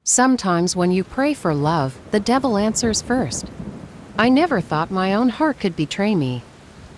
Sometimes when you pray for love, the devil answers first. I never thought my own heart could betray me.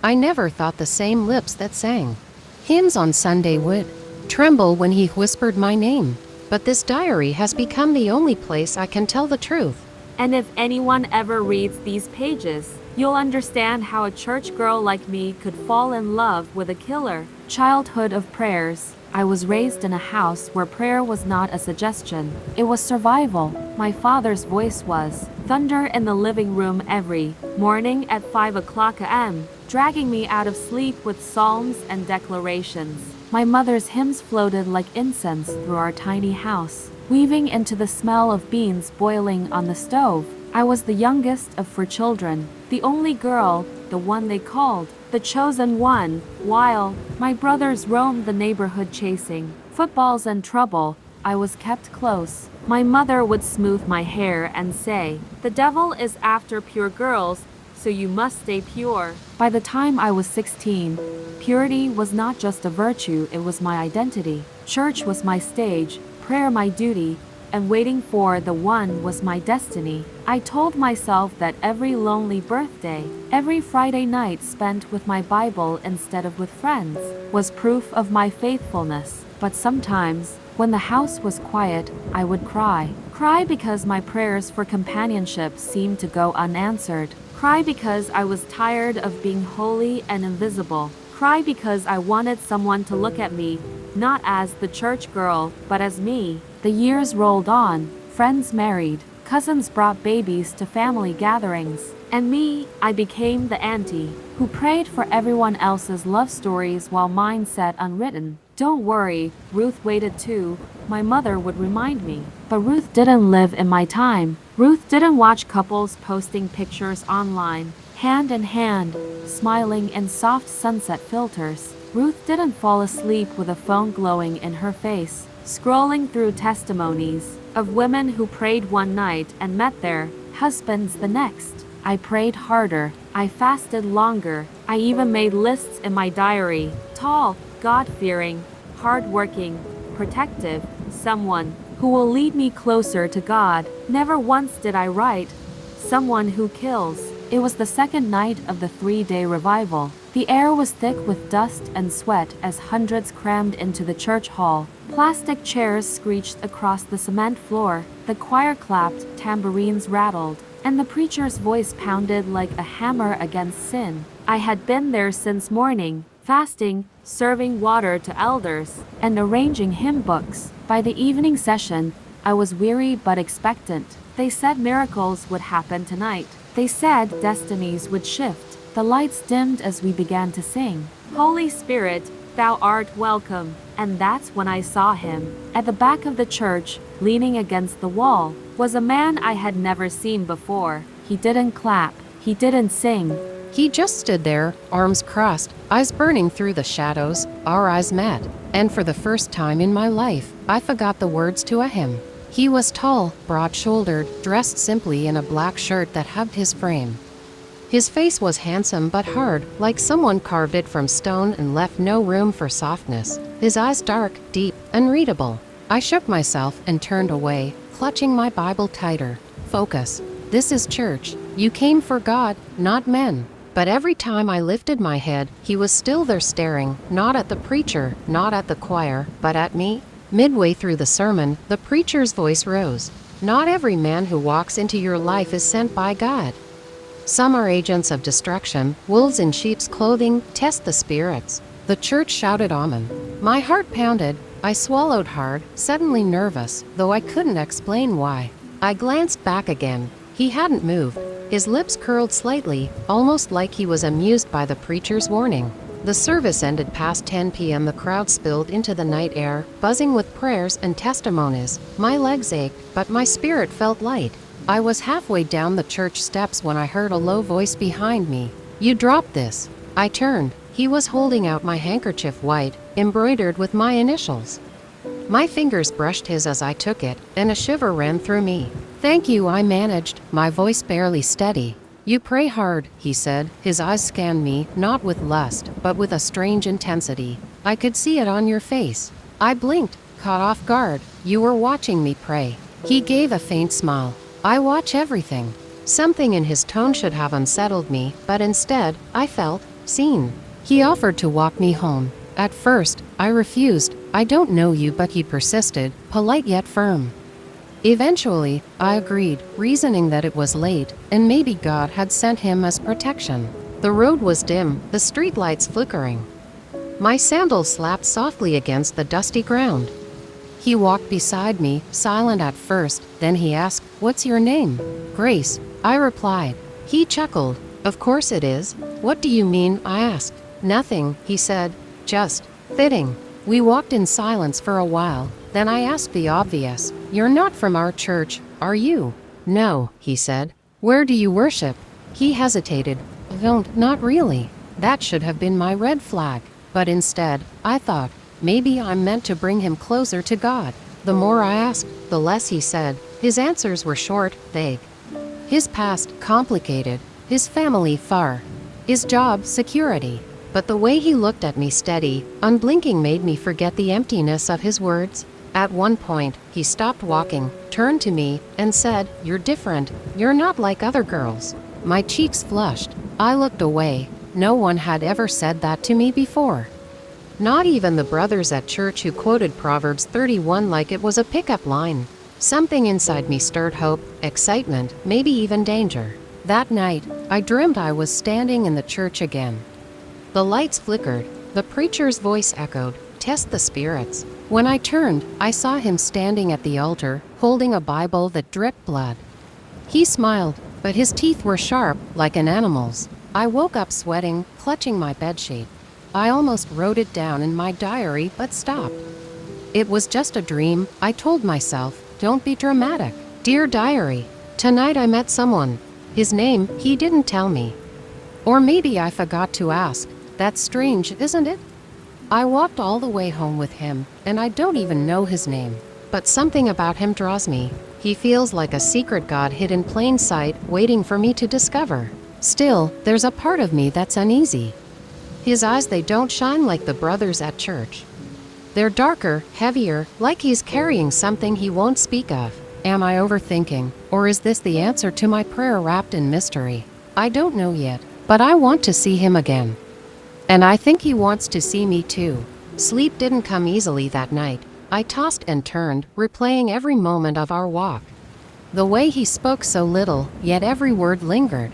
I never thought the same lips that sang hymns on Sunday would tremble when he whispered my name. But this diary has become the only place I can tell the truth. And if anyone ever reads these pages, you'll understand how a church girl like me could fall in love with a killer. Childhood of prayers. I was raised in a house where prayer was not a suggestion, it was survival. My father's voice was thunder in the living room every morning at 5 o'clock a.m., dragging me out of sleep with psalms and declarations. My mother's hymns floated like incense through our tiny house, weaving into the smell of beans boiling on the stove. I was the youngest of 4 children, the only girl, the one they called the chosen one. While my brothers roamed the neighborhood chasing footballs and trouble, I was kept close. My mother would smooth my hair and say, "The devil is after pure girls, so you must stay pure." By the time I was 16, purity was not just a virtue, it was my identity. Church was my stage, prayer my duty, and waiting for the one was my destiny. I told myself that every lonely birthday, every Friday night spent with my Bible instead of with friends, was proof of my faithfulness. But sometimes, when the house was quiet, I would cry. Cry because my prayers for companionship seemed to go unanswered. Cry because I was tired of being holy and invisible. Cry because I wanted someone to look at me, not as the church girl, but as me. The years rolled on, friends married, cousins brought babies to family gatherings, and me, I became the auntie who prayed for everyone else's love stories while mine sat unwritten. "Don't worry, Ruth waited too," my mother would remind me. But Ruth didn't live in my time. Ruth didn't watch couples posting pictures online, hand in hand, smiling in soft sunset filters. Ruth didn't fall asleep with a phone glowing in her face, scrolling through testimonies of women who prayed one night and met their husbands the next. I prayed harder. I fasted longer. I even made lists in my diary. Tall, God-fearing, hard-working, protective, someone who will lead me closer to God. Never once did I write, someone who kills. It was the second night of the 3-day revival. The air was thick with dust and sweat as hundreds crammed into the church hall. Plastic chairs screeched across the cement floor. The choir clapped, tambourines rattled, and the preacher's voice pounded like a hammer against sin. I had been there since morning, fasting, serving water to elders, and arranging hymn books. By the evening session, I was weary but expectant. They said miracles would happen tonight. They said destinies would shift. The lights dimmed as we began to sing, "Holy Spirit, thou art welcome." And that's when I saw him. At the back of the church, leaning against the wall, was a man I had never seen before. He didn't clap. He didn't sing. He just stood there, arms crossed, eyes burning through the shadows. Our eyes met, and for the first time in my life, I forgot the words to a hymn. He was tall, broad-shouldered, dressed simply in a black shirt that hugged his frame. His face was handsome but hard, like someone carved it from stone and left no room for softness. His eyes dark, deep, unreadable. I shook myself and turned away, clutching my Bible tighter. Focus. This is church. You came for God, not men. But every time I lifted my head, he was still there staring, not at the preacher, not at the choir, but at me. Midway through the sermon, the preacher's voice rose. Not every man who walks into your life is sent by God. Some are agents of destruction, wolves in sheep's clothing, test the spirits. The church shouted amen. My heart pounded. I swallowed hard, suddenly nervous, though I couldn't explain why. I glanced back again. He hadn't moved. His lips curled slightly, almost like he was amused by the preacher's warning. The service ended past 10 p.m. The crowd spilled into the night air, buzzing with prayers and testimonies. My legs ached, but my spirit felt light. I was halfway down the church steps when I heard a low voice behind me. "You dropped this." I turned. He was holding out my handkerchief, white, embroidered with my initials. My fingers brushed his as I took it, and a shiver ran through me. "Thank you," I managed, my voice barely steady. "You pray hard," he said. His eyes scanned me, not with lust, but with a strange intensity. "I could see it on your face." I blinked, caught off guard. "You were watching me pray." He gave a faint smile. I watch everything. Something in his tone should have unsettled me, but instead, I felt seen. He offered to walk me home. At first, I refused. I don't know you, but he persisted, polite yet firm. Eventually, I agreed, reasoning that it was late, and maybe God had sent him as protection. The road was dim, the streetlights flickering. My sandals slapped softly against the dusty ground. He walked beside me, silent at first, then he asked, "What's your name?" "Grace," I replied. He chuckled. "Of course it is. What do you mean?" I asked. "Nothing," he said. "Just fitting." We walked in silence for a while. Then I asked the obvious, "You're not from our church, are you?" "No," he said. "Where do you worship?" He hesitated. Not really." That should have been my red flag. But instead, I thought, maybe I'm meant to bring him closer to God. The more I asked, the less he said. His answers were short, vague. His past, complicated. His family, far. His job, security. But the way he looked at me steady, unblinking, made me forget the emptiness of his words. At one point, he stopped walking, turned to me, and said, "You're different. You're not like other girls." My cheeks flushed. I looked away. No one had ever said that to me before. Not even the brothers at church who quoted Proverbs 31 like it was a pickup line. Something inside me stirred hope, excitement, maybe even danger. That night, I dreamed I was standing in the church again. The lights flickered. The preacher's voice echoed, "Test the spirits." When I turned, I saw him standing at the altar, holding a Bible that dripped blood. He smiled, but his teeth were sharp, like an animal's. I woke up sweating, clutching my bedsheet. I almost wrote it down in my diary, but stopped. It was just a dream, I told myself. Don't be dramatic. Dear diary, tonight I met someone. His name, he didn't tell me. Or maybe I forgot to ask. That's strange, isn't it? I walked all the way home with him, and I don't even know his name. But something about him draws me. He feels like a secret God hid in plain sight, waiting for me to discover. Still, there's a part of me that's uneasy. His eyes, they don't shine like the brothers at church. They're darker, heavier, like he's carrying something he won't speak of. Am I overthinking, or is this the answer to my prayer wrapped in mystery? I don't know yet, but I want to see him again. And I think he wants to see me too. Sleep didn't come easily that night. I tossed and turned, replaying every moment of our walk. The way he spoke so little, yet every word lingered.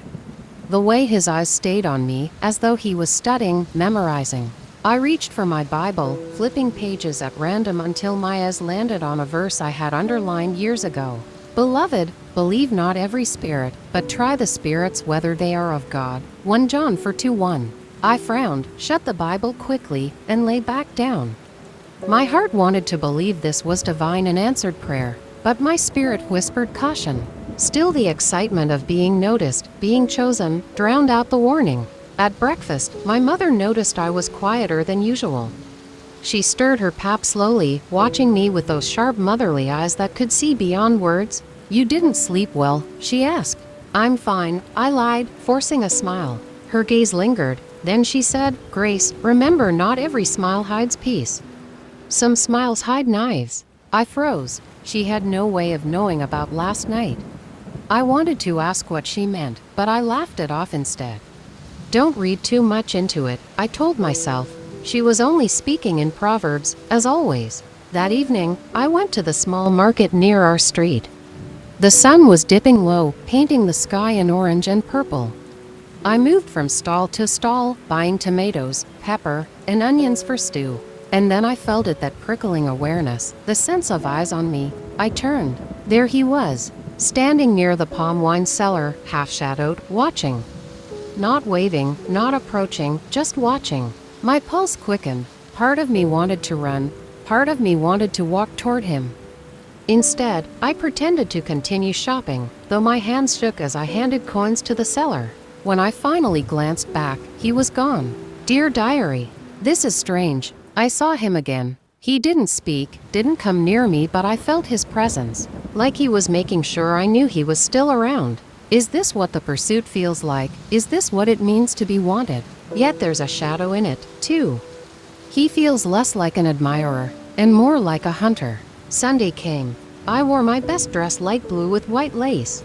The way his eyes stayed on me, as though he was studying, memorizing. I reached for my Bible, flipping pages at random until my eyes landed on a verse I had underlined years ago. "Beloved, believe not every spirit, but try the spirits whether they are of God." 1 John 4:2-1. I frowned, shut the Bible quickly, and lay back down. My heart wanted to believe this was divine and answered prayer, but my spirit whispered caution. Still, the excitement of being noticed, being chosen, drowned out the warning. At breakfast, my mother noticed I was quieter than usual. She stirred her pap slowly, watching me with those sharp motherly eyes that could see beyond words. "You didn't sleep well?" she asked. "I'm fine," I lied, forcing a smile. Her gaze lingered. Then she said, "Grace, remember, not every smile hides peace. Some smiles hide knives." I froze. She had no way of knowing about last night. I wanted to ask what she meant, but I laughed it off instead. Don't read too much into it, I told myself. She was only speaking in Proverbs, as always. That evening, I went to the small market near our street. The sun was dipping low, painting the sky in orange and purple. I moved from stall to stall, buying tomatoes, pepper, and onions for stew. And then I felt it, that prickling awareness, the sense of eyes on me. I turned. There he was, standing near the palm wine cellar, half-shadowed, watching. Not waving, not approaching, just watching. My pulse quickened. Part of me wanted to run. Part of me wanted to walk toward him. Instead, I pretended to continue shopping, though my hands shook as I handed coins to the seller. When I finally glanced back, he was gone. Dear diary, this is strange. I saw him again. He didn't speak, didn't come near me, but I felt his presence. Like he was making sure I knew he was still around. Is this what the pursuit feels like? Is this what it means to be wanted? Yet there's a shadow in it, too. He feels less like an admirer, and more like a hunter. Sunday came. I wore my best dress light blue with white lace.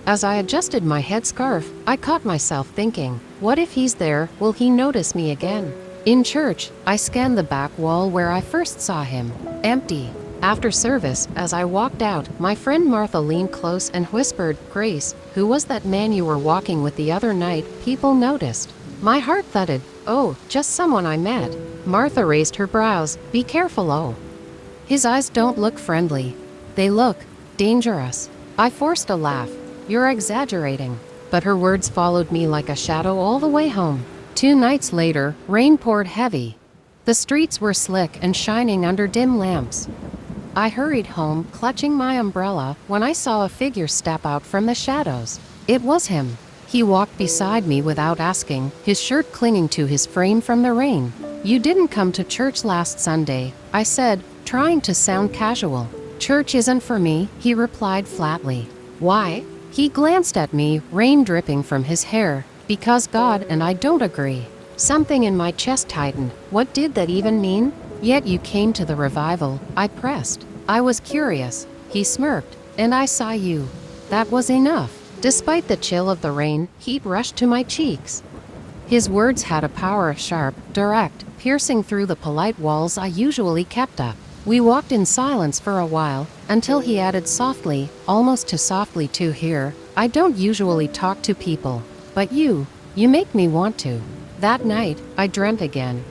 As I adjusted my headscarf, I caught myself thinking, what if he's there? Will he notice me again? In church, I scanned the back wall where I first saw him. Empty. After service, as I walked out, my friend Martha leaned close and whispered, "Grace, who was that man you were walking with the other night? People noticed." My heart thudded. "Oh, just someone I met." Martha raised her brows. "Be careful, oh. His eyes don't look friendly. They look dangerous." I forced a laugh. "You're exaggerating." But her words followed me like a shadow all the way home. 2 nights later, rain poured heavy. The streets were slick and shining under dim lamps. I hurried home, clutching my umbrella, when I saw a figure step out from the shadows. It was him. He walked beside me without asking, his shirt clinging to his frame from the rain. "You didn't come to church last Sunday," I said, trying to sound casual. "Church isn't for me," he replied flatly. "Why?" He glanced at me, rain dripping from his hair. "Because God and I don't agree." Something in my chest tightened. What did that even mean? "Yet you came to the revival," I pressed. I was curious. He smirked. "And I saw you." That was enough. Despite the chill of the rain, heat rushed to my cheeks. His words had a power sharp, direct, piercing through the polite walls I usually kept up. We walked in silence for a while, until he added softly, almost too softly to hear, "I don't usually talk to people, but you make me want to." That night, I dreamt again.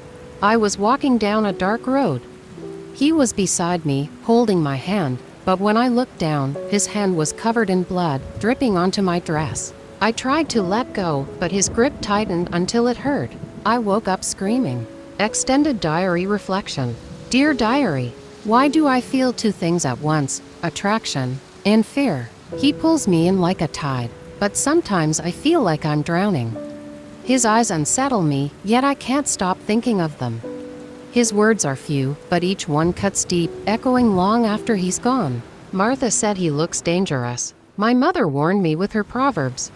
I was walking down a dark road. He was beside me, holding my hand, but when I looked down, his hand was covered in blood, dripping onto my dress. I tried to let go, but his grip tightened until it hurt. I woke up screaming. Extended diary reflection. Dear diary, why do I feel 2 things at once, attraction and fear? He pulls me in like a tide, but sometimes I feel like I'm drowning. His eyes unsettle me, yet I can't stop thinking of them. His words are few, but each one cuts deep, echoing long after he's gone. Martha said he looks dangerous. My mother warned me with her proverbs.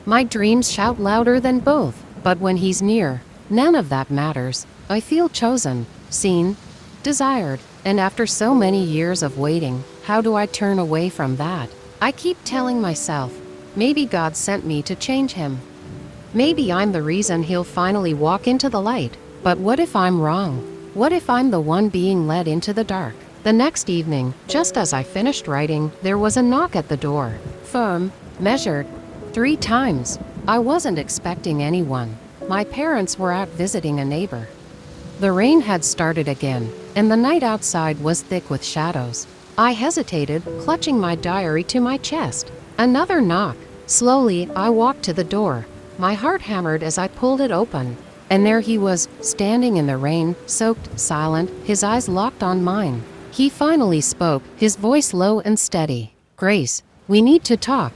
My dreams shout louder than both, but when he's near, none of that matters. I feel chosen, seen, desired, and after so many years of waiting, how do I turn away from that? I keep telling myself, maybe God sent me to change him. Maybe I'm the reason he'll finally walk into the light. But what if I'm wrong? What if I'm the one being led into the dark? The next evening, just as I finished writing, there was a knock at the door. Firm, measured, 3 times. I wasn't expecting anyone. My parents were out visiting a neighbor. The rain had started again, and the night outside was thick with shadows. I hesitated, clutching my diary to my chest. Another knock. Slowly, I walked to the door. My heart hammered as I pulled it open. And there he was, standing in the rain, soaked, silent, his eyes locked on mine. He finally spoke, his voice low and steady. "Grace, we need to talk."